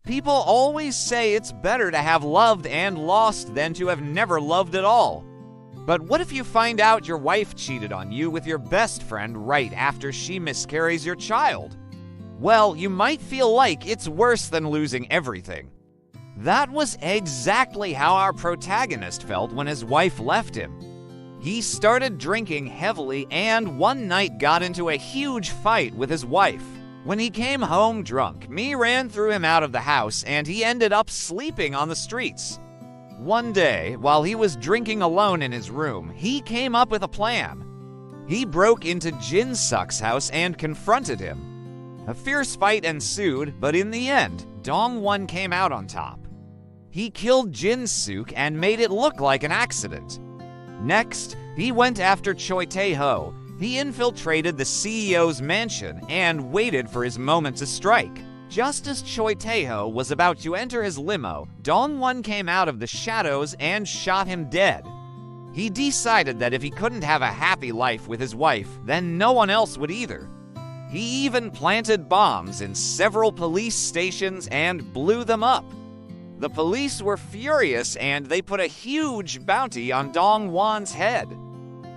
People always say it's better to have loved and lost than to have never loved at all. But what if you find out your wife cheated on you with your best friend right after she miscarries your child? Well, you might feel like it's worse than losing everything. That was exactly how our protagonist felt when his wife left him. He started drinking heavily and one night got into a huge fight with his wife. When he came home drunk, Me ran through him out of the house and he ended up sleeping on the streets. One day, while he was drinking alone in his room, he came up with a plan. He broke into Jin Suk's house and confronted him. A fierce fight ensued, but in the end, Dong-won came out on top. He killed Jin Suk and made it look like an accident. Next, he went after Choi Tae-ho. He infiltrated the CEO's mansion and waited for his moment to strike. Just as Choi Tae-ho was about to enter his limo, Dong-won came out of the shadows and shot him dead. He decided that if he couldn't have a happy life with his wife, then no one else would either. He even planted bombs in several police stations and blew them up. The police were furious and they put a huge bounty on Dong-won's head.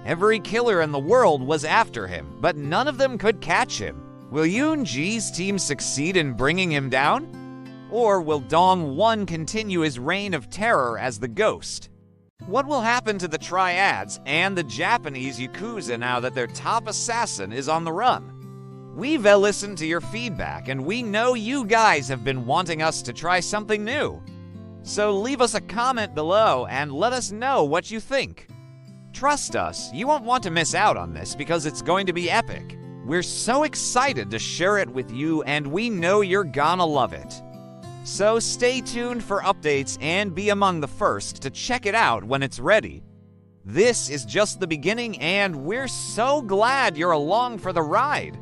Every killer in the world was after him, but none of them could catch him. Will Yoon-ji's team succeed in bringing him down? Or will Dong-won continue his reign of terror as the ghost? What will happen to the triads and the Japanese Yakuza now that their top assassin is on the run? We've listened to your feedback, and we know you guys have been wanting us to try something new. So leave us a comment below and let us know what you think. Trust us, you won't want to miss out on this because it's going to be epic. We're so excited to share it with you, and we know you're gonna love it. So stay tuned for updates and be among the first to check it out when it's ready. This is just the beginning, and we're so glad you're along for the ride.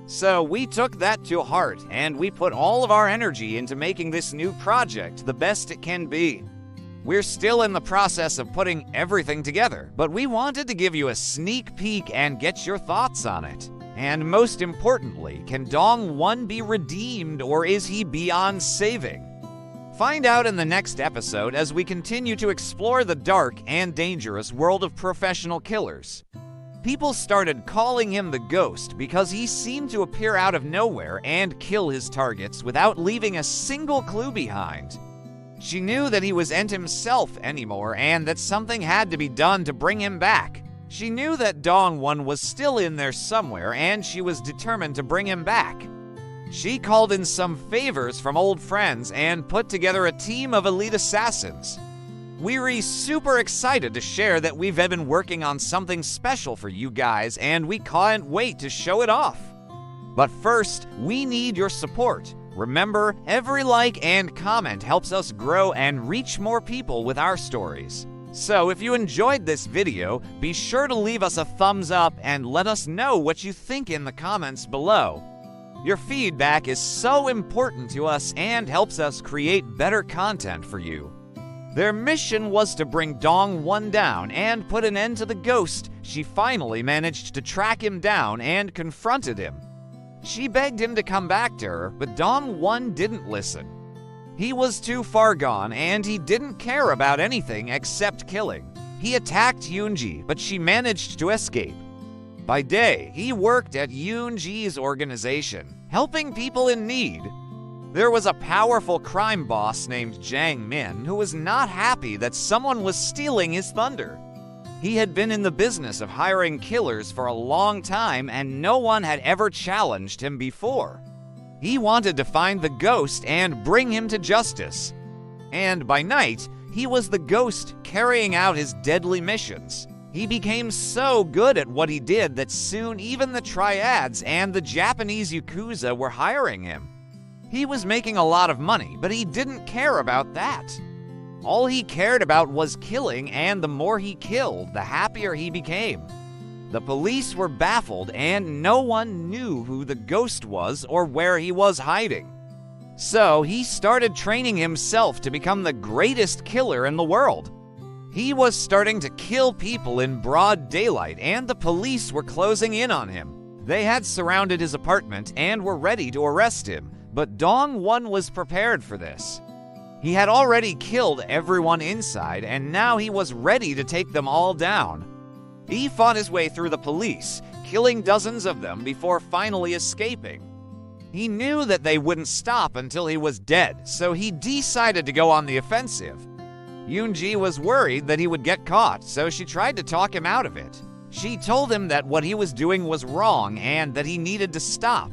So we took that to heart, and we put all of our energy into making this new project the best it can be. We're still in the process of putting everything together, but we wanted to give you a sneak peek and get your thoughts on it. And most importantly, can Dong-won be redeemed or is he beyond saving? Find out in the next episode as we continue to explore the dark and dangerous world of professional killers. People started calling him the Ghost because he seemed to appear out of nowhere and kill his targets without leaving a single clue behind. She knew that he wasn't himself anymore and that something had to be done to bring him back. She knew that Dong-won was still in there somewhere and she was determined to bring him back. She called in some favors from old friends and put together a team of elite assassins. We're super excited to share that we've been working on something special for you guys and we can't wait to show it off. But first, we need your support. Remember, every like and comment helps us grow and reach more people with our stories. So if you enjoyed this video, be sure to leave us a thumbs up and let us know what you think in the comments below. Your feedback is so important to us and helps us create better content for you. Their mission was to bring Dong-won down and put an end to the Ghost. She finally managed to track him down and confronted him. She begged him to come back to her, but Dong-won didn't listen. He was too far gone, and he didn't care about anything except killing. He attacked Yoon-ji, but she managed to escape. By day, he worked at Yoon-ji's organization, helping people in need. There was a powerful crime boss named Jang Min who was not happy that someone was stealing his thunder. He had been in the business of hiring killers for a long time, and no one had ever challenged him before. He wanted to find the Ghost and bring him to justice. And by night, he was the Ghost carrying out his deadly missions. He became so good at what he did that soon even the triads and the Japanese Yakuza were hiring him. He was making a lot of money, but he didn't care about that. All he cared about was killing, and the more he killed, the happier he became. The police were baffled, and no one knew who the Ghost was or where he was hiding. So he started training himself to become the greatest killer in the world. He was starting to kill people in broad daylight, and the police were closing in on him. They had surrounded his apartment and were ready to arrest him, But Dong-won was prepared for this. He had already killed everyone inside, and now he was ready to take them all down. He fought his way through the police, killing dozens of them before finally escaping. He knew that they wouldn't stop until he was dead, so he decided to go on the offensive. Yoon-ji was worried that he would get caught, so she tried to talk him out of it. She told him that what he was doing was wrong and that he needed to stop.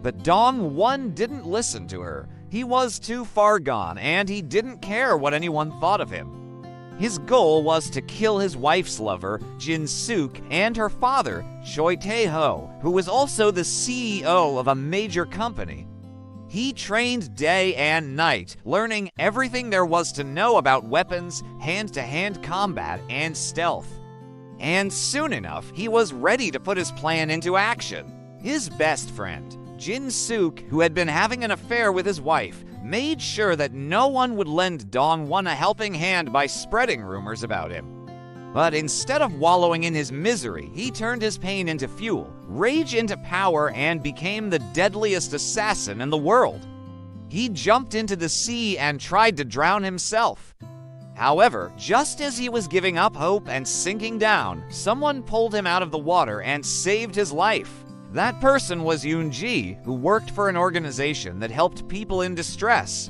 But Dong-won didn't listen to her. He was too far gone, and he didn't care what anyone thought of him. His goal was to kill his wife's lover, Jin-suk, and her father, Choi Tae-ho, who was also the CEO of a major company. He trained day and night, learning everything there was to know about weapons, hand-to-hand combat, and stealth. And soon enough, he was ready to put his plan into action. His best friend, Jin-suk, who had been having an affair with his wife, made sure that no one would lend Dong-won a helping hand by spreading rumors about him. But instead of wallowing in his misery, he turned his pain into fuel, rage into power, and became the deadliest assassin in the world. He jumped into the sea and tried to drown himself. However, just as he was giving up hope and sinking down, someone pulled him out of the water and saved his life. That person was Yoon-ji, who worked for an organization that helped people in distress.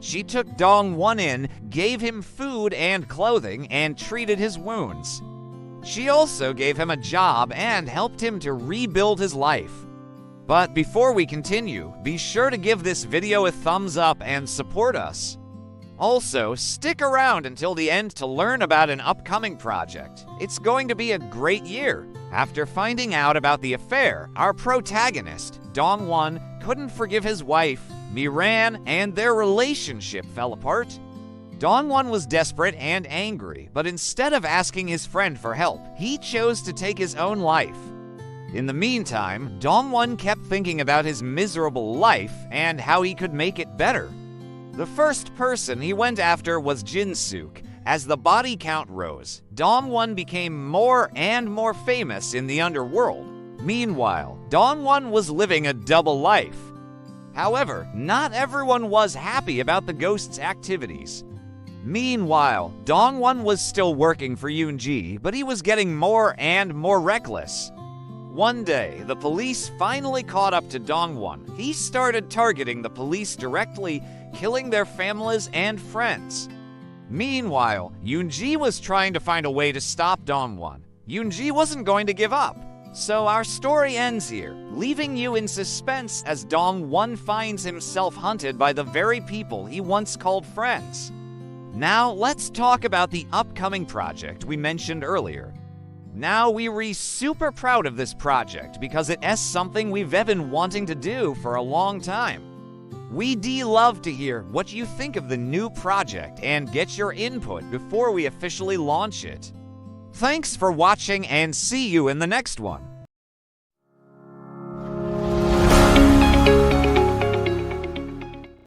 She took Dong-won in, gave him food and clothing, and treated his wounds. She also gave him a job and helped him to rebuild his life. But before we continue, be sure to give this video a thumbs up and support us. Also, stick around until the end to learn about an upcoming project. It's going to be a great year. After finding out about the affair, our protagonist, Dong-won, couldn't forgive his wife, Mi-ran, and their relationship fell apart. Dong-won was desperate and angry, but instead of asking his friend for help, he chose to take his own life. In the meantime, Dong-won kept thinking about his miserable life and how he could make it better. The first person he went after was Jin-suk. As the body count rose, Dong-won became more and more famous in the underworld. Meanwhile, Dong-won was living a double life. However, not everyone was happy about the ghost's activities. Meanwhile, Dong-won was still working for Yoon-ji, but he was getting more and more reckless. One day, the police finally caught up to Dong-won. He started targeting the police directly, killing their families and friends. Meanwhile, Yoon-ji was trying to find a way to stop Dong-won. Yoon-ji wasn't going to give up. So our story ends here, leaving you in suspense as Dong-won finds himself hunted by the very people he once called friends. Now let's talk about the upcoming project we mentioned earlier. Now we're super proud of this project because it is something we've been wanting to do for a long time. We'd love to hear what you think of the new project and get your input before we officially launch it. Thanks for watching and see you in the next one.